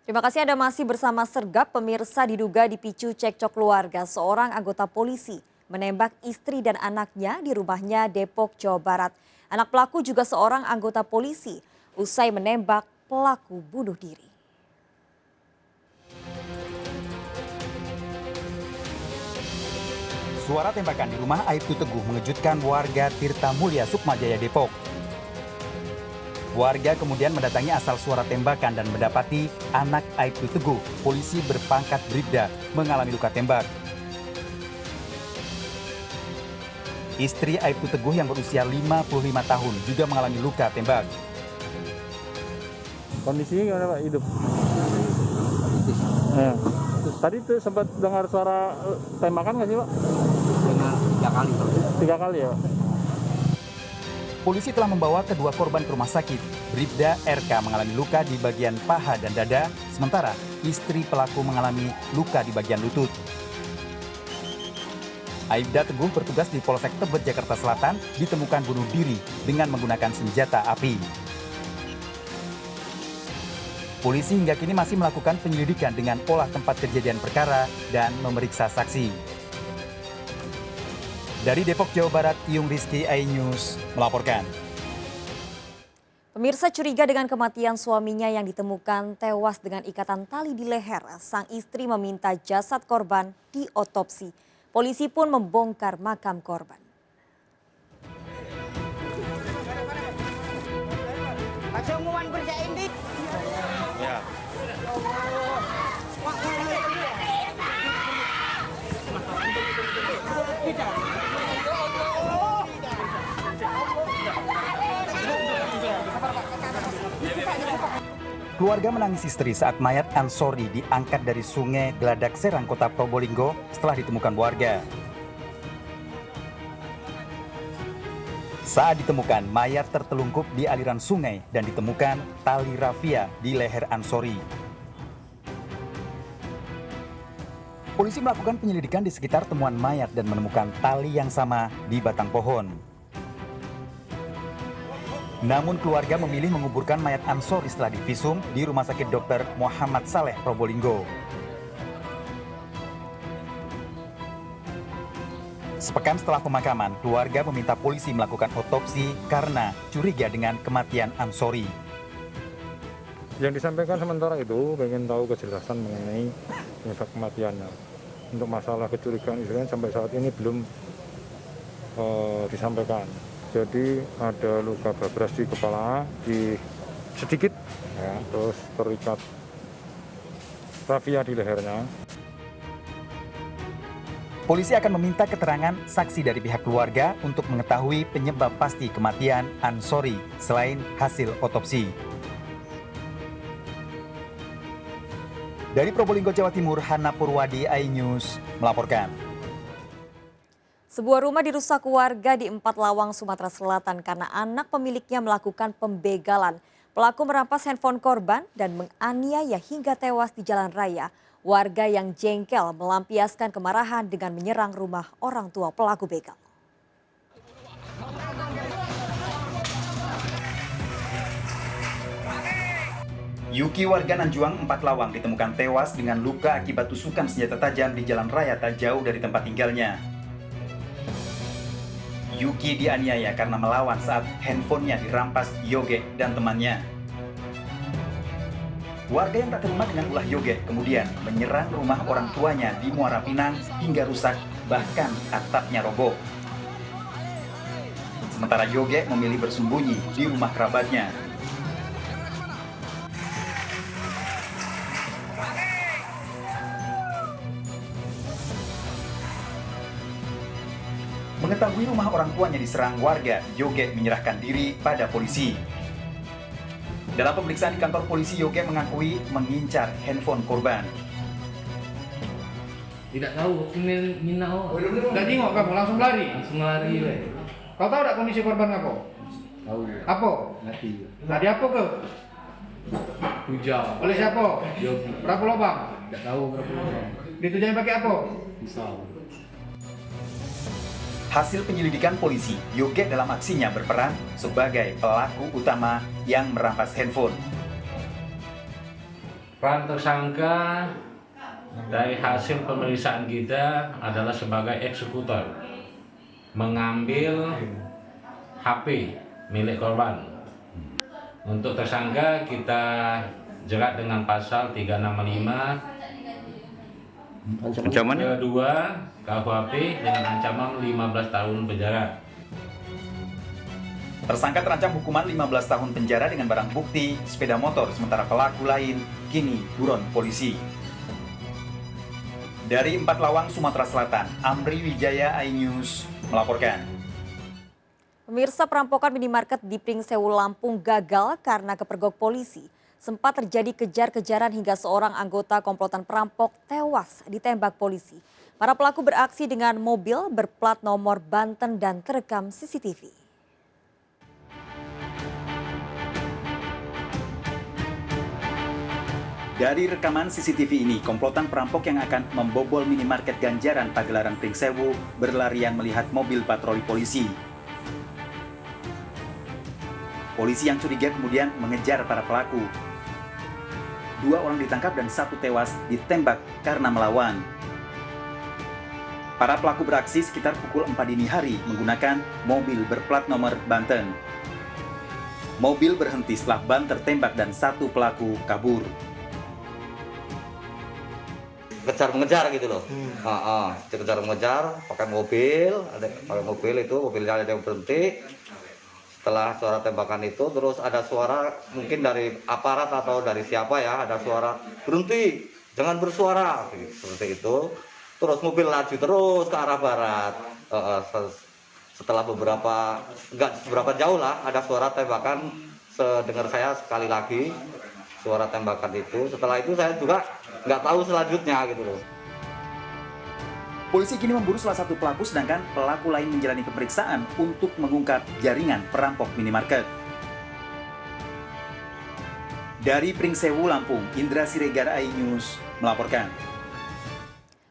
Terima kasih Anda masih bersama Sergap. Pemirsa, diduga dipicu cekcok keluarga, seorang anggota polisi menembak istri dan anaknya di rumahnya Depok, Jawa Barat. Anak pelaku juga seorang anggota polisi. Usai menembak, pelaku bunuh diri. Suara tembakan di rumah Aibtu Teguh mengejutkan warga Tirta Mulia, Sukmajaya, Depok. Warga kemudian mendatangi asal suara tembakan dan mendapati anak Aibtu Teguh, polisi berpangkat Bribda, mengalami luka tembak. Istri Aibtu Teguh yang berusia 55 tahun juga mengalami luka tembak. Kondisinya gimana Pak, hidup? Tadi tuh sempat dengar suara tembakan nggak sih Pak? Dengar 3 kali. 3 kali ya Pak? Polisi telah membawa kedua korban ke rumah sakit. Bribda RK mengalami luka di bagian paha dan dada, sementara istri pelaku mengalami luka di bagian lutut. Aibda Teguh bertugas di Polsek Tebet, Jakarta Selatan, ditemukan bunuh diri dengan menggunakan senjata api. Polisi hingga kini masih melakukan penyelidikan dengan olah tempat kejadian perkara dan memeriksa saksi. Dari Depok, Jawa Barat, Yung Rizky, iNews melaporkan. Pemirsa curiga dengan kematian suaminya yang ditemukan tewas dengan ikatan tali di leher. Sang istri meminta jasad korban diotopsi. Polisi pun membongkar makam korban. Keluarga menangis histeris saat mayat Ansori diangkat dari sungai Geladak Serang, Kota Probolinggo setelah ditemukan warga. Saat ditemukan, mayat tertelungkup di aliran sungai dan ditemukan tali rafia di leher Ansori. Polisi melakukan penyelidikan di sekitar temuan mayat dan menemukan tali yang sama di batang pohon. Namun keluarga memilih menguburkan mayat Ansori setelah divisum di Rumah Sakit Dr. Muhammad Saleh, Probolinggo. Sepekan setelah pemakaman, keluarga meminta polisi melakukan otopsi karena curiga dengan kematian Ansori. Yang disampaikan sementara itu pengen tahu kejelasan mengenai penyebab kematiannya. Untuk masalah kecurigaan itu kan sampai saat ini belum disampaikan. Jadi ada luka babras di kepala, di sedikit, ya, terus terikat rafia di lehernya. Polisi akan meminta keterangan saksi dari pihak keluarga untuk mengetahui penyebab pasti kematian Ansori selain hasil otopsi. Dari Probolinggo, Jawa Timur, Hana Purwadi, iNews melaporkan. Sebuah rumah dirusak warga di Empat Lawang, Sumatera Selatan karena anak pemiliknya melakukan pembegalan. Pelaku merampas handphone korban dan menganiaya hingga tewas di jalan raya. Warga yang jengkel melampiaskan kemarahan dengan menyerang rumah orang tua pelaku begal. Yuki, warga Nanjuang, Empat Lawang, ditemukan tewas dengan luka akibat tusukan senjata tajam di jalan raya tak jauh dari tempat tinggalnya. Yuki dianiaya karena melawan saat handphonenya dirampas Yoge dan temannya. Warga yang tak terima dengan ulah Yoge kemudian menyerang rumah orang tuanya di Muara Pinang hingga rusak, bahkan atapnya roboh. Sementara Yoge memilih bersembunyi di rumah kerabatnya. Mengetahui rumah orang tuanya diserang warga, Yoge menyerahkan diri pada polisi. Dalam pemeriksaan di kantor polisi, Yoge mengakui mengincar handphone korban. Tidak tahu, ini Mina. Tidak tengok kamu, langsung lari. Langsung lari. Kau tahu tak kondisi korban apa? Tahu. Apa? Mati. Tadi apa ke? Hujau. Oleh siapa? Yogi. Berapa lubang? Tidak tahu berapa orang. Ditujuan pakai apa? Pisau. Hasil penyelidikan polisi, Yoge dalam aksinya berperan sebagai pelaku utama yang merampas handphone. Peran tersangka dari hasil pemeriksaan kita adalah sebagai eksekutor, mengambil HP milik korban. Untuk tersangka kita jerat dengan pasal 365 Ancamannya? kedua KUHP dengan ancaman 15 tahun penjara. Tersangka terancam hukuman 15 tahun penjara dengan barang bukti sepeda motor, sementara pelaku lain kini buron polisi. Dari Empat Lawang, Sumatera Selatan, Amri Wijaya, iNews melaporkan. Pemirsa, perampokan minimarket di Pringsewu, Lampung gagal karena kepergok polisi. Sempat terjadi kejar-kejaran hingga seorang anggota komplotan perampok tewas ditembak polisi. Para pelaku beraksi dengan mobil berplat nomor Banten dan terekam CCTV. Dari rekaman CCTV ini, komplotan perampok yang akan membobol minimarket Ganjaran Pagelaran Pringsewu berlarian melihat mobil patroli polisi. Polisi yang curiga kemudian mengejar para pelaku. 2 orang ditangkap dan 1 tewas ditembak karena melawan. Para pelaku beraksi sekitar pukul 4 dini hari menggunakan mobil berplat nomor Banten. Mobil berhenti setelah ban tertembak dan 1 pelaku kabur. Kejar-mengejar gitu loh. Kejar-mengejar pakai mobil, mobilnya ada yang berhenti. Setelah suara tembakan itu terus ada suara mungkin dari aparat atau dari siapa ya, ada suara berhenti, jangan bersuara seperti itu. Terus mobil laju terus ke arah barat. Setelah nggak seberapa jauh lah ada suara tembakan, sedengar saya sekali lagi suara tembakan itu. Setelah itu saya juga nggak tahu selanjutnya gitu loh. Polisi kini memburu salah satu pelaku, sedangkan pelaku lain menjalani pemeriksaan untuk mengungkap jaringan perampok minimarket. Dari Pringsewu, Lampung, Indra Siregar, iNews melaporkan.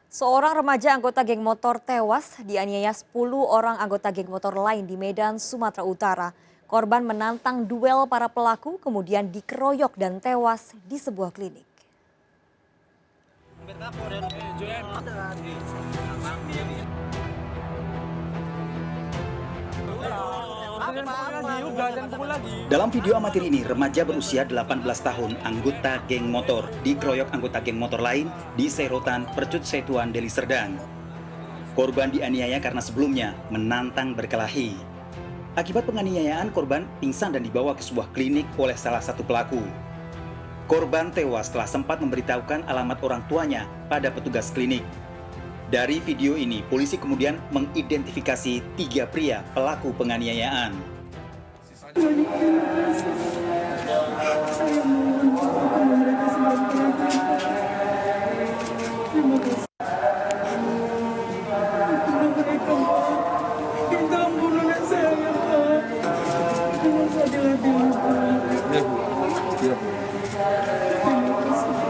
Seorang remaja anggota geng motor tewas dianiaya 10 orang anggota geng motor lain di Medan, Sumatera Utara. Korban menantang duel para pelaku, kemudian dikeroyok dan tewas di sebuah klinik. Dalam video amatir ini, remaja berusia 18 tahun, anggota geng motor, dikeroyok anggota geng motor lain di Serotan, Percut Setuan, Deli Serdang. Korban dianiaya karena sebelumnya menantang berkelahi. Akibat penganiayaan, korban pingsan dan dibawa ke sebuah klinik oleh salah satu pelaku. Korban tewas setelah sempat memberitahukan alamat orang tuanya pada petugas klinik. Dari video ini, polisi kemudian mengidentifikasi 3 pria pelaku penganiayaan.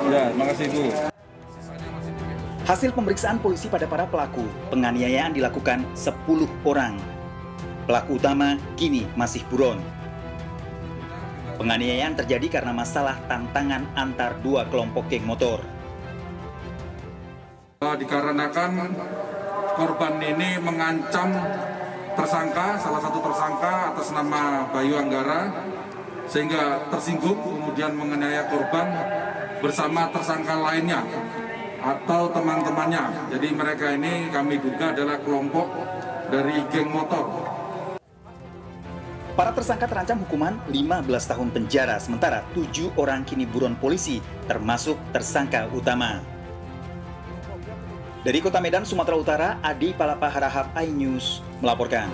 Ya, makasih Bu. Hasil pemeriksaan polisi pada para pelaku, penganiayaan dilakukan 10 orang. Pelaku utama kini masih buron. Penganiayaan terjadi karena masalah tantangan antar 2 kelompok geng motor. Dikarenakan korban ini mengancam tersangka, salah satu tersangka atas nama Bayu Anggara, sehingga tersinggung kemudian menganiaya korban bersama tersangka lainnya atau teman-temannya. Jadi mereka ini kami duga adalah kelompok dari geng motor. Para tersangka terancam hukuman 15 tahun penjara, sementara 7 orang kini buron polisi, termasuk tersangka utama. Dari Kota Medan, Sumatera Utara, Adi Palapa Harahap, iNews melaporkan.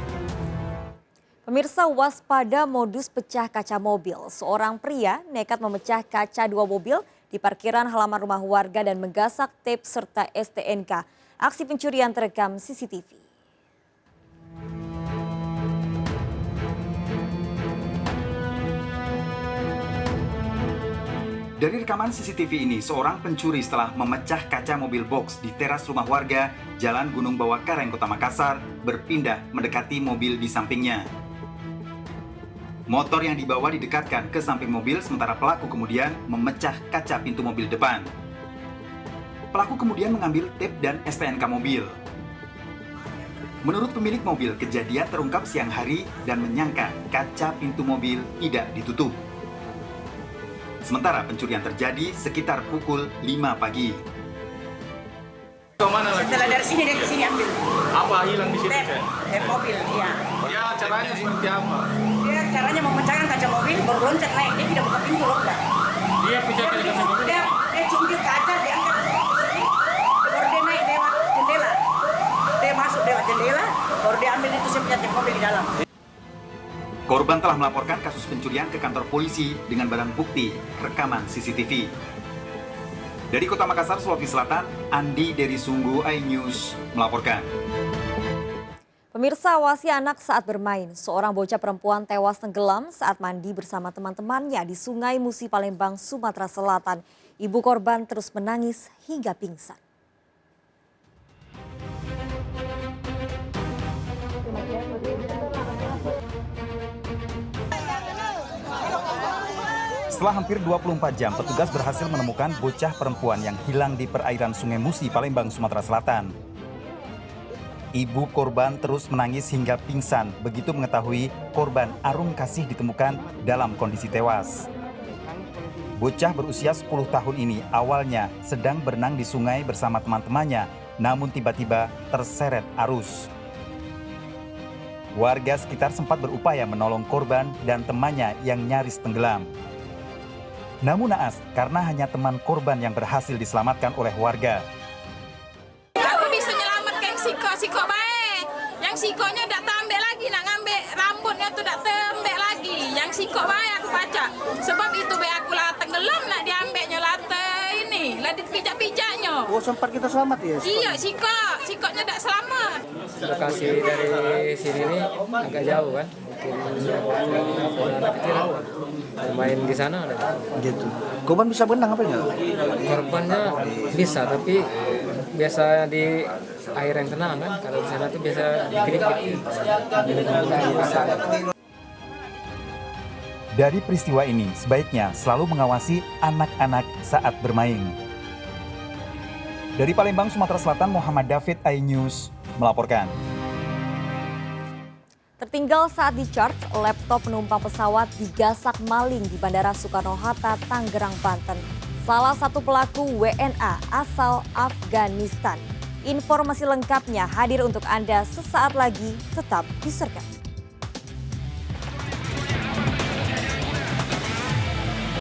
Pemirsa, waspada modus pecah kaca mobil. Seorang pria nekat memecah kaca 2 mobil di parkiran halaman rumah warga dan menggasak tape serta STNK. Aksi pencurian terekam CCTV. Dari rekaman CCTV ini, seorang pencuri setelah memecah kaca mobil box di teras rumah warga Jalan Gunung Bawah Kareng, Kota Makassar, berpindah mendekati mobil di sampingnya. Motor yang dibawa didekatkan ke samping mobil sementara pelaku kemudian memecah kaca pintu mobil depan. Pelaku kemudian mengambil tape dan STNK mobil. Menurut pemilik mobil, kejadian terungkap siang hari dan menyangka kaca pintu mobil tidak ditutup. Sementara pencurian terjadi sekitar pukul 5 pagi. Setelah dari sini dia ke sini ambil. Apa hilang di situ? Tep mobil, iya. Ya caranya seperti apa? Dia caranya memecahkan kaca mobil, baru loncat naik. Dia tidak buka pintu loncat. Dia pecahkan kaca mobil. Dia cungkil kaca, dia angkat ke sini. Baru dia naik lewat jendela. Dia masuk lewat jendela, baru dia ambil itu saya punya mobil di dalam. Korban telah melaporkan kasus pencurian ke kantor polisi dengan barang bukti rekaman CCTV. Dari Kota Makassar, Sulawesi Selatan, Andi dari Sungguh iNews melaporkan. Pemirsa, awasi anak saat bermain. Seorang bocah perempuan tewas tenggelam saat mandi bersama teman-temannya di Sungai Musi, Palembang, Sumatera Selatan. Ibu korban terus menangis hingga pingsan. Setelah hampir 24 jam, petugas berhasil menemukan bocah perempuan yang hilang di perairan Sungai Musi, Palembang, Sumatera Selatan. Ibu korban terus menangis hingga pingsan begitu mengetahui korban Arung Kasih ditemukan dalam kondisi tewas. Bocah berusia 10 tahun ini awalnya sedang berenang di sungai bersama teman-temannya, namun tiba-tiba terseret arus. Warga sekitar sempat berupaya menolong korban dan temannya yang nyaris tenggelam. Namun naas, karena hanya teman korban yang berhasil diselamatkan oleh warga. Aku bisa nyelamatkan siko baik. Yang sikonya tak tambah lagi, nak ngambil rambutnya tuh tak tembek lagi. Yang siko baik aku baca. Sebab itu be aku lah tenggelam nak diambilnya lata ini, lah dipijak-pijaknya. Oh, sempat kita selamat ya? Iya, sikonya tak selamat. Lokasi dari sini nih agak jauh kan, mungkin anak kecil main di sana ada. Gitu. Korban bisa berenang apa enggak? Korbannya bisa, tapi biasa di air yang tenang kan. Kalau di sana tuh biasa dikit-dikit. Dari peristiwa ini, sebaiknya selalu mengawasi anak-anak saat bermain. Dari Palembang, Sumatera Selatan, Muhammad David, iNews melaporkan. Tertinggal saat di-charge, laptop penumpang pesawat digasak maling di Bandara Soekarno-Hatta, Tangerang, Banten. Salah satu pelaku WNA asal Afghanistan. Informasi lengkapnya hadir untuk Anda sesaat lagi, tetap di Serkan.